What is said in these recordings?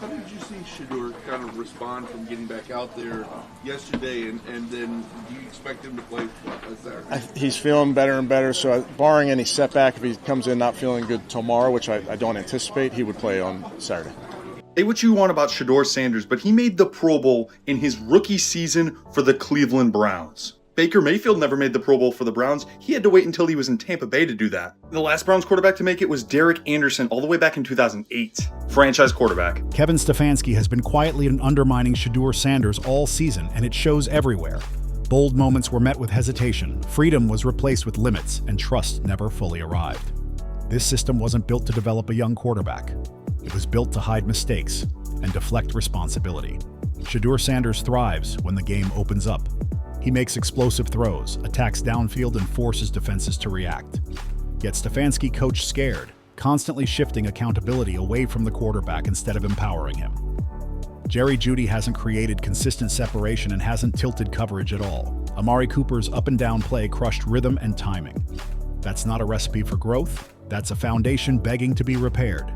How did you see Shedeur kind of respond from getting back out there yesterday, and then do you expect him to play Saturday? He's feeling better and better, so barring any setback, if he comes in not feeling good tomorrow, which I don't anticipate, he would play on Saturday. Say what you want about Shedeur Sanders, but he made the Pro Bowl in his rookie season for the Cleveland Browns. Baker Mayfield never made the Pro Bowl for the Browns. He had to wait until he was in Tampa Bay to do that. The last Browns quarterback to make it was Derek Anderson all the way back in 2008. Franchise quarterback. Kevin Stefanski has been quietly undermining Shedeur Sanders all season, and it shows everywhere. Bold moments were met with hesitation, freedom was replaced with limits, and trust never fully arrived. This system wasn't built to develop a young quarterback. It was built to hide mistakes and deflect responsibility. Shedeur Sanders thrives when the game opens up. He makes explosive throws, attacks downfield, and forces defenses to react. Yet Stefanski coached scared, constantly shifting accountability away from the quarterback instead of empowering him. Jerry Jeudy hasn't created consistent separation and hasn't tilted coverage at all. Amari Cooper's up-and-down play crushed rhythm and timing. That's not a recipe for growth. That's a foundation begging to be repaired.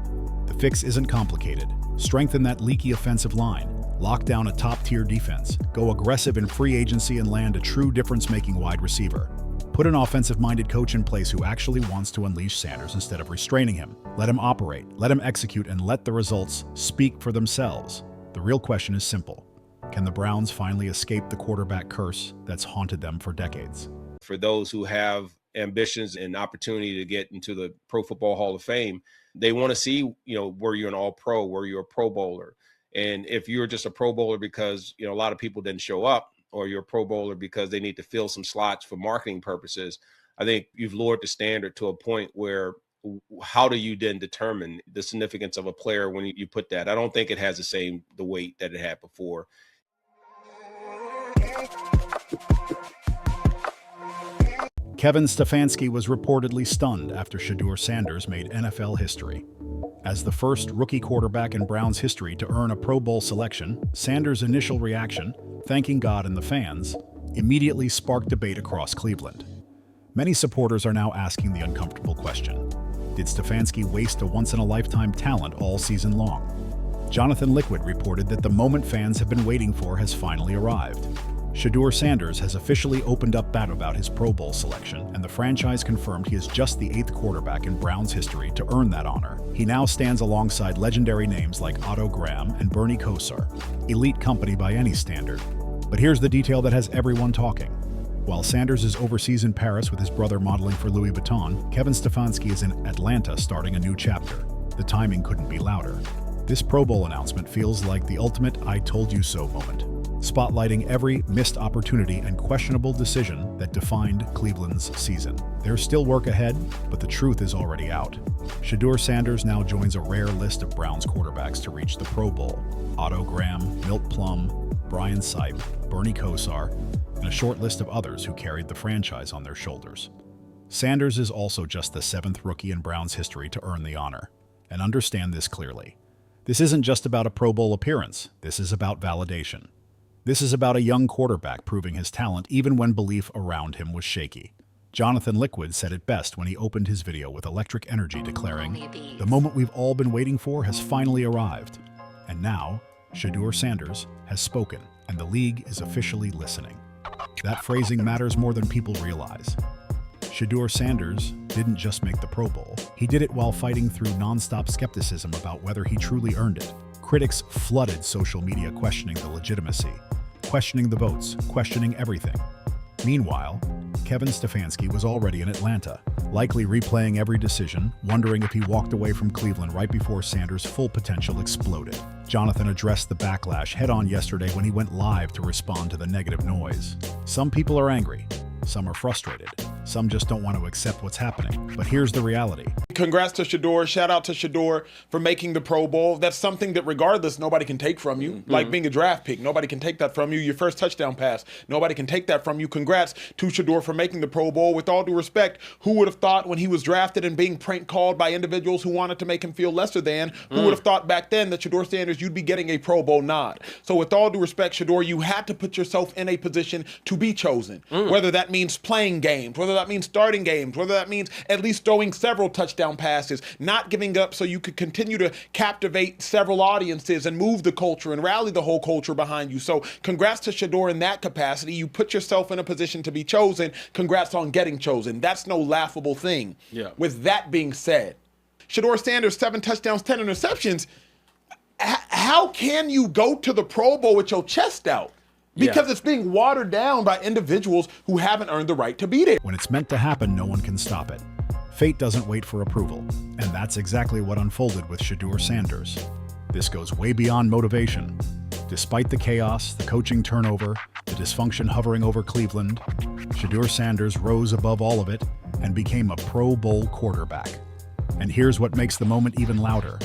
The fix isn't complicated. Strengthen that leaky offensive line. Lock down a top-tier defense, go aggressive in free agency, and land a true difference-making wide receiver. Put an offensive-minded coach in place who actually wants to unleash Sanders instead of restraining him. Let him operate, let him execute, and let the results speak for themselves. The real question is simple. Can the Browns finally escape the quarterback curse that's haunted them for decades? For those who have ambitions and opportunity to get into the Pro Football Hall of Fame, they want to see, were you an All-Pro, were you a Pro Bowler? And if you're just a Pro Bowler because, a lot of people didn't show up, or you're a Pro Bowler because they need to fill some slots for marketing purposes, I think you've lowered the standard to a point where how do you then determine the significance of a player when you put that? I don't think it has the weight that it had before. Kevin Stefanski was reportedly stunned after Shedeur Sanders made NFL history. As the first rookie quarterback in Browns history to earn a Pro Bowl selection, Sanders' initial reaction, thanking God and the fans, immediately sparked debate across Cleveland. Many supporters are now asking the uncomfortable question: did Stefanski waste a once-in-a-lifetime talent all season long? Jonathan Liquid reported that the moment fans have been waiting for has finally arrived. Shedeur Sanders has officially opened up about his Pro Bowl selection, and the franchise confirmed he is just the 8th quarterback in Browns history to earn that honor. He now stands alongside legendary names like Otto Graham and Bernie Kosar, elite company by any standard. But here's the detail that has everyone talking. While Sanders is overseas in Paris with his brother modeling for Louis Vuitton, Kevin Stefanski is in Atlanta starting a new chapter. The timing couldn't be louder. This Pro Bowl announcement feels like the ultimate "I told you so" moment, spotlighting every missed opportunity and questionable decision that defined Cleveland's season. There's still work ahead, but the truth is already out. Shedeur Sanders now joins a rare list of Browns quarterbacks to reach the Pro Bowl: Otto Graham, Milt Plum, Brian Sipe, Bernie Kosar, and a short list of others who carried the franchise on their shoulders. Sanders is also just the 7th rookie in Browns history to earn the honor. And understand this clearly. This isn't just about a Pro Bowl appearance. This is about validation. This is about a young quarterback proving his talent even when belief around him was shaky. Jonathan Liquid said it best when he opened his video with electric energy, declaring, "The moment we've all been waiting for has finally arrived. And now, Shedeur Sanders has spoken, and the league is officially listening." That phrasing matters more than people realize. Shedeur Sanders didn't just make the Pro Bowl. He did it while fighting through nonstop skepticism about whether he truly earned it. Critics flooded social media questioning the legitimacy, questioning the votes, questioning everything. Meanwhile, Kevin Stefanski was already in Atlanta, likely replaying every decision, wondering if he walked away from Cleveland right before Sanders' full potential exploded. Jonathan addressed the backlash head-on yesterday when he went live to respond to the negative noise. Some people are angry. Some are frustrated. Some just don't want to accept what's happening. But here's the reality. Congrats to Shedeur. Shout out to Shedeur for making the Pro Bowl. That's something that regardless, nobody can take from you. Like being a draft pick. Nobody can take that from you. Your first touchdown pass. Nobody can take that from you. Congrats to Shedeur for making the Pro Bowl. With all due respect, who would have thought when he was drafted and being prank called by individuals who wanted to make him feel lesser than, who would have thought back then that Shedeur Sanders, you'd be getting a Pro Bowl nod. So with all due respect, Shedeur, you had to put yourself in a position to be chosen. Whether that means playing games, whether whether that means starting games, whether that means at least throwing several touchdown passes, not giving up so you could continue to captivate several audiences and move the culture and rally the whole culture behind you. So congrats to Shedeur in that capacity. You put yourself in a position to be chosen. Congrats on getting chosen. That's no laughable thing. Yeah. With that being said, Shedeur Sanders, 7 touchdowns, 10 interceptions. How can you go to the Pro Bowl with your chest out? Because it's being watered down by individuals who haven't earned the right to be there. When it's meant to happen, no one can stop it. Fate doesn't wait for approval, and that's exactly what unfolded with Shedeur Sanders. This goes way beyond motivation. Despite the chaos, the coaching turnover, the dysfunction hovering over Cleveland, Shedeur Sanders rose above all of it and became a Pro Bowl quarterback. And here's what makes the moment even louder.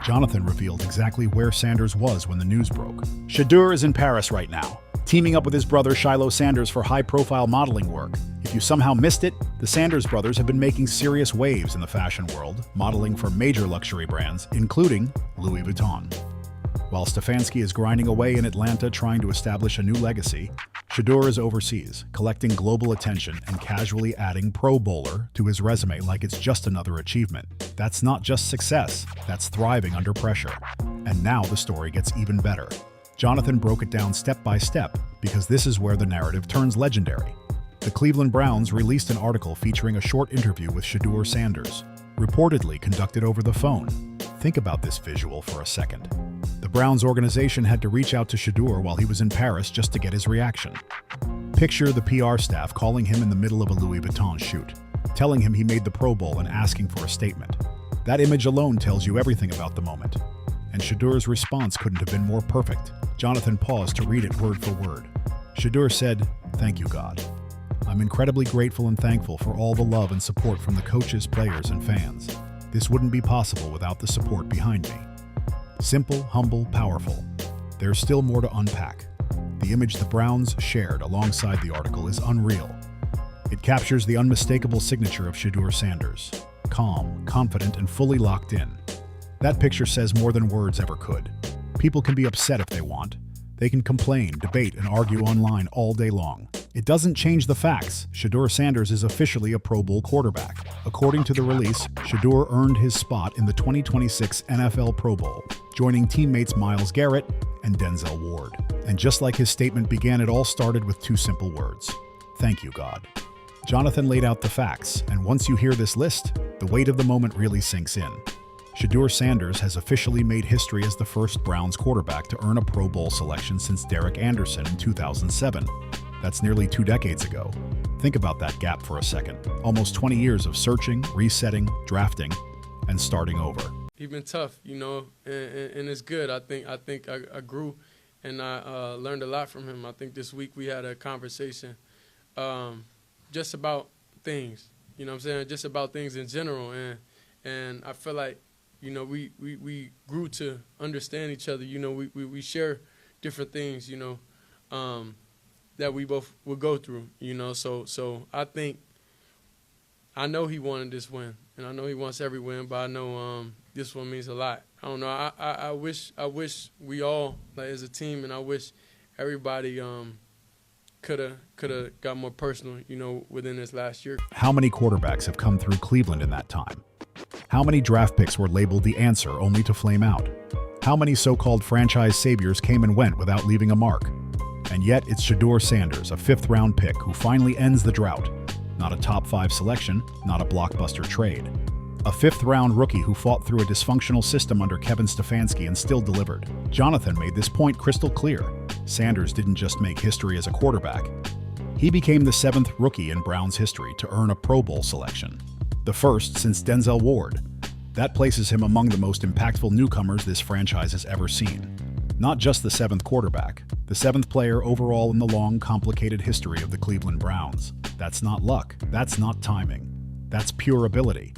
Jonathan revealed exactly where Sanders was when the news broke. Shedeur is in Paris right now, teaming up with his brother Shedeur Sanders for high-profile modeling work. If you somehow missed it, the Sanders brothers have been making serious waves in the fashion world, modeling for major luxury brands, including Louis Vuitton. While Stefanski is grinding away in Atlanta trying to establish a new legacy, Shedeur is overseas, collecting global attention and casually adding Pro Bowler to his resume like it's just another achievement. That's not just success, that's thriving under pressure. And now the story gets even better. Jonathan broke it down step by step because this is where the narrative turns legendary. The Cleveland Browns released an article featuring a short interview with Shedeur Sanders, reportedly conducted over the phone. Think about this visual for a second. The Browns organization had to reach out to Shedeur while he was in Paris just to get his reaction. Picture the PR staff calling him in the middle of a Louis Vuitton shoot, telling him he made the Pro Bowl and asking for a statement. That image alone tells you everything about the moment. And Shedeur's response couldn't have been more perfect. Jonathan paused to read it word for word. Shedeur said, "Thank you, God. I'm incredibly grateful and thankful for all the love and support from the coaches, players, and fans. This wouldn't be possible without the support behind me." Simple, humble, powerful. There's still more to unpack. The image the Browns shared alongside the article is unreal. It captures the unmistakable signature of Shedeur Sanders. Calm, confident, and fully locked in. That picture says more than words ever could. People can be upset if they want. They can complain, debate, and argue online all day long. It doesn't change the facts. Shedeur Sanders is officially a Pro Bowl quarterback. According to the release, Shedeur earned his spot in the 2026 NFL Pro Bowl, joining teammates Myles Garrett and Denzel Ward. And just like his statement began, it all started with 2 simple words. Thank you, God. Jonathan laid out the facts, and once you hear this list, the weight of the moment really sinks in. Shedeur Sanders has officially made history as the first Browns quarterback to earn a Pro Bowl selection since Derek Anderson in 2007. That's nearly 2 decades ago. Think about that gap for a second. Almost 20 years of searching, resetting, drafting, and starting over. He's been tough, and it's good. I think I grew, and I learned a lot from him. I think this week we had a conversation just about things, just about things in general. And I feel like, we grew to understand each other. We share different things, that we both will go through, So I know he wanted this win, and I know he wants every win, but I know this one means a lot. I don't know. I wish we all, like, as a team, and I wish everybody could have got more personal, within this last year. How many quarterbacks have come through Cleveland in that time? How many draft picks were labeled the answer only to flame out? How many so-called franchise saviors came and went without leaving a mark? And yet it's Shedeur Sanders, a 5th-round pick, who finally ends the drought. Not a top 5 selection, not a blockbuster trade. A 5th-round rookie who fought through a dysfunctional system under Kevin Stefanski and still delivered. Jonathan made this point crystal clear. Sanders didn't just make history as a quarterback. He became the 7th rookie in Browns history to earn a Pro Bowl selection. The first since Denzel Ward. That places him among the most impactful newcomers this franchise has ever seen. Not just the 7th quarterback, the 7th player overall in the long, complicated history of the Cleveland Browns. That's not luck. That's not timing. That's pure ability.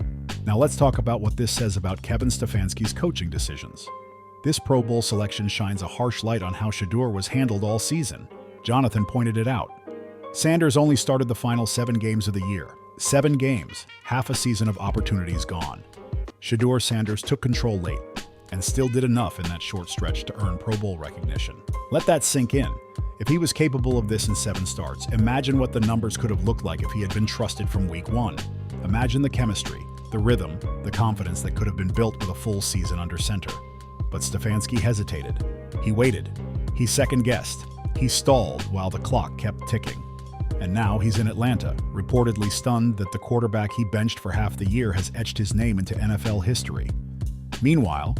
Now let's talk about what this says about Kevin Stefanski's coaching decisions. This Pro Bowl selection shines a harsh light on how Shedeur was handled all season. Jonathan pointed it out. Sanders only started the final 7 games of the year. 7 games, half a season of opportunities gone. Shedeur Sanders took control late, and still did enough in that short stretch to earn Pro Bowl recognition. Let that sink in. If he was capable of this in 7 starts, imagine what the numbers could have looked like if he had been trusted from week 1. Imagine the chemistry, the rhythm, the confidence that could have been built with a full season under center. But Stefanski hesitated. He waited. He second-guessed. He stalled while the clock kept ticking. And now he's in Atlanta, reportedly stunned that the quarterback he benched for half the year has etched his name into NFL history. Meanwhile,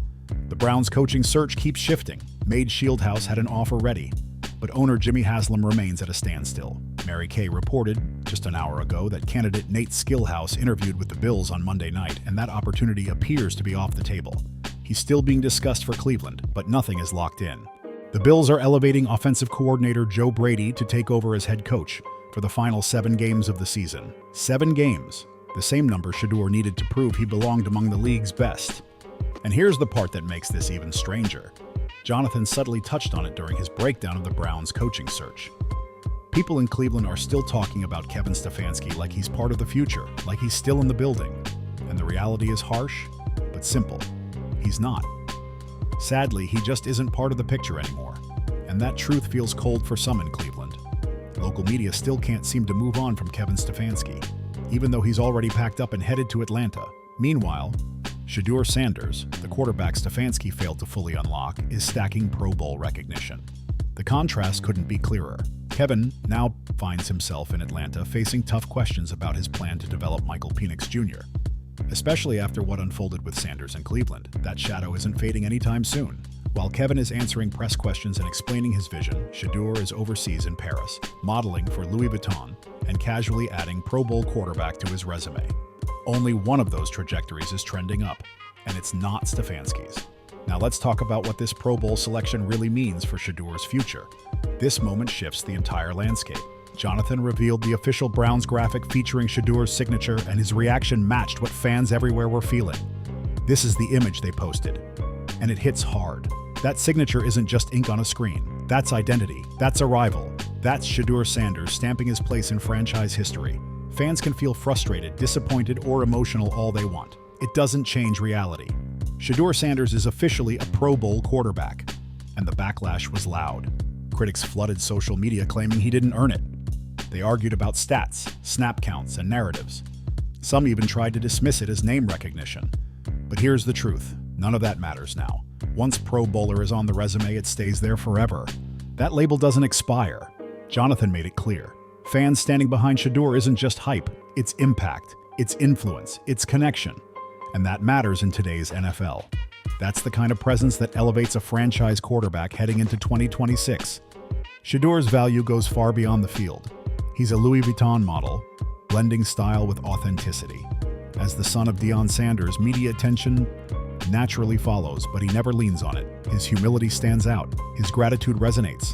the Browns' coaching search keeps shifting. Made Shieldhouse had an offer ready, but owner Jimmy Haslam remains at a standstill. Mary Kay reported just an hour ago that candidate Nate Skillhouse interviewed with the Bills on Monday night, and that opportunity appears to be off the table. He's still being discussed for Cleveland, but nothing is locked in. The Bills are elevating offensive coordinator Joe Brady to take over as head coach for the final 7 games of the season. 7 games, the same number Shedeur needed to prove he belonged among the league's best. And here's the part that makes this even stranger. Jonathan subtly touched on it during his breakdown of the Browns' coaching search. People in Cleveland are still talking about Kevin Stefanski like he's part of the future, like he's still in the building. And the reality is harsh, but simple. He's not. Sadly, he just isn't part of the picture anymore. And that truth feels cold for some in Cleveland. Local media still can't seem to move on from Kevin Stefanski, even though he's already packed up and headed to Atlanta. Meanwhile, Shedeur Sanders, the quarterback Stefanski failed to fully unlock, is stacking Pro Bowl recognition. The contrast couldn't be clearer. Kevin now finds himself in Atlanta facing tough questions about his plan to develop Michael Penix Jr., especially after what unfolded with Sanders in Cleveland. That shadow isn't fading anytime soon. While Kevin is answering press questions and explaining his vision, Shedeur is overseas in Paris, modeling for Louis Vuitton and casually adding Pro Bowl quarterback to his resume. Only one of those trajectories is trending up, and it's not Stefanski's. Now let's talk about what this Pro Bowl selection really means for Shedeur's future. This moment shifts the entire landscape. Jonathan revealed the official Browns graphic featuring Shedeur's signature, and his reaction matched what fans everywhere were feeling. This is the image they posted, and it hits hard. That signature isn't just ink on a screen. That's identity. That's arrival. That's Shedeur Sanders stamping his place in franchise history. Fans can feel frustrated, disappointed, or emotional all they want. It doesn't change reality. Shedeur Sanders is officially a Pro Bowl quarterback, and the backlash was loud. Critics flooded social media claiming he didn't earn it. They argued about stats, snap counts, and narratives. Some even tried to dismiss it as name recognition. But here's the truth. None of that matters now. Once Pro Bowler is on the resume, it stays there forever. That label doesn't expire. Jonathan made it clear. Fans standing behind Shedeur isn't just hype, it's impact, it's influence, it's connection. And that matters in today's NFL. That's the kind of presence that elevates a franchise quarterback heading into 2026. Shedeur's value goes far beyond the field. He's a Louis Vuitton model, blending style with authenticity. As the son of Deion Sanders, media attention naturally follows, but he never leans on it. His humility stands out. His gratitude resonates.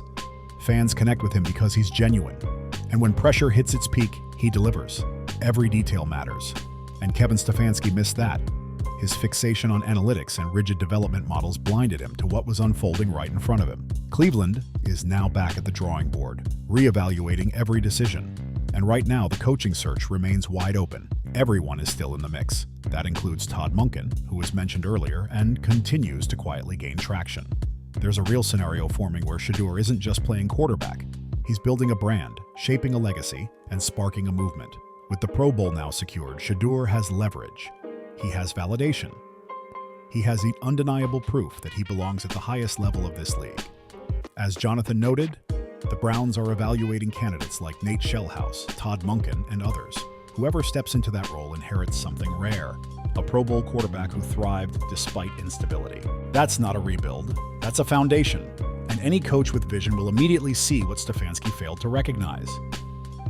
Fans connect with him because he's genuine. And when pressure hits its peak, he delivers. Every detail matters. And Kevin Stefanski missed that. His fixation on analytics and rigid development models blinded him to what was unfolding right in front of him. Cleveland is now back at the drawing board, reevaluating every decision. And right now, the coaching search remains wide open. Everyone is still in the mix. That includes Todd Monken, who was mentioned earlier and continues to quietly gain traction. There's a real scenario forming where Shedeur isn't just playing quarterback. He's building a brand, shaping a legacy, and sparking a movement. With the Pro Bowl now secured, Shedeur has leverage. He has validation. He has the undeniable proof that he belongs at the highest level of this league. As Jonathan noted, the Browns are evaluating candidates like Nate Shellhouse, Todd Monken, and others. Whoever steps into that role inherits something rare, a Pro Bowl quarterback who thrived despite instability. That's not a rebuild, that's a foundation. And any coach with vision will immediately see what Stefanski failed to recognize.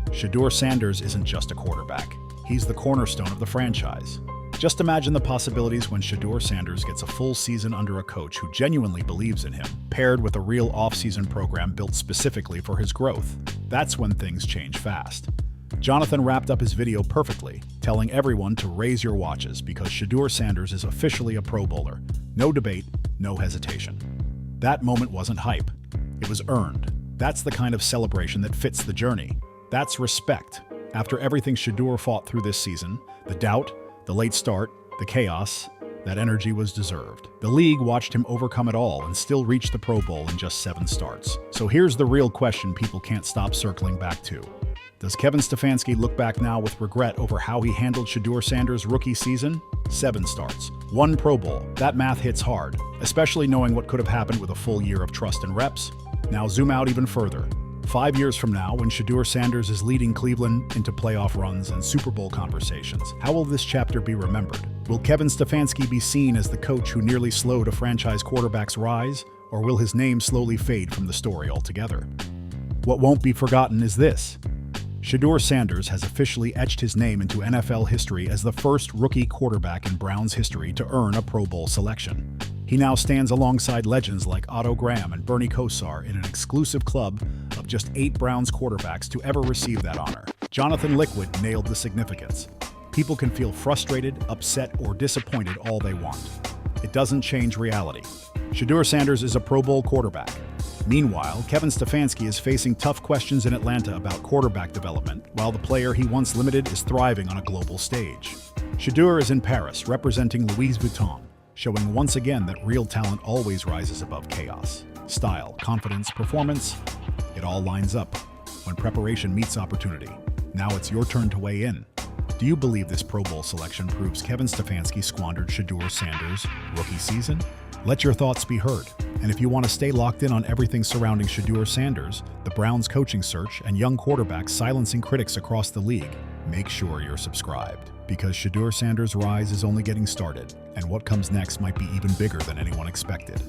Shedeur Sanders isn't just a quarterback, he's the cornerstone of the franchise. Just imagine the possibilities when Shedeur Sanders gets a full season under a coach who genuinely believes in him, paired with a real off-season program built specifically for his growth. That's when things change fast. Jonathan wrapped up his video perfectly, telling everyone to raise your watches because Shedeur Sanders is officially a Pro Bowler. No debate, no hesitation. That moment wasn't hype. It was earned. That's the kind of celebration that fits the journey. That's respect. After everything Shedeur fought through this season, the doubt, the late start, the chaos, That energy was deserved. The league watched him overcome it all and still reach the Pro Bowl in just 7 starts. So here's the real question people can't stop circling back to. Does Kevin Stefanski look back now with regret over how he handled Shedeur Sanders' rookie season? 7 starts, 1 Pro Bowl. That math hits hard, especially knowing what could have happened with a full year of trust and reps. Now zoom out even further. 5 years from now, when Shedeur Sanders is leading Cleveland into playoff runs and Super Bowl conversations, how will this chapter be remembered? Will Kevin Stefanski be seen as the coach who nearly slowed a franchise quarterback's rise, or will his name slowly fade from the story altogether? What won't be forgotten is this. Shedeur Sanders has officially etched his name into NFL history as the first rookie quarterback in Browns history to earn a Pro Bowl selection. He now stands alongside legends like Otto Graham and Bernie Kosar in an exclusive club of just 8 Browns quarterbacks to ever receive that honor. Jonathan Liquid nailed the significance. People can feel frustrated, upset, or disappointed all they want. It doesn't change reality. Shedeur Sanders is a Pro Bowl quarterback. Meanwhile, Kevin Stefanski is facing tough questions in Atlanta about quarterback development, while the player he once limited is thriving on a global stage. Shedeur is in Paris, representing Louis Vuitton, showing once again that real talent always rises above chaos. Style, confidence, performance, it all lines up when preparation meets opportunity. Now it's your turn to weigh in. Do you believe this Pro Bowl selection proves Kevin Stefanski squandered Shedeur Sanders' rookie season? Let your thoughts be heard. And if you want to stay locked in on everything surrounding Shedeur Sanders, the Browns coaching search, and young quarterbacks silencing critics across the league, make sure you're subscribed. Because Shedeur Sanders' rise is only getting started, and what comes next might be even bigger than anyone expected.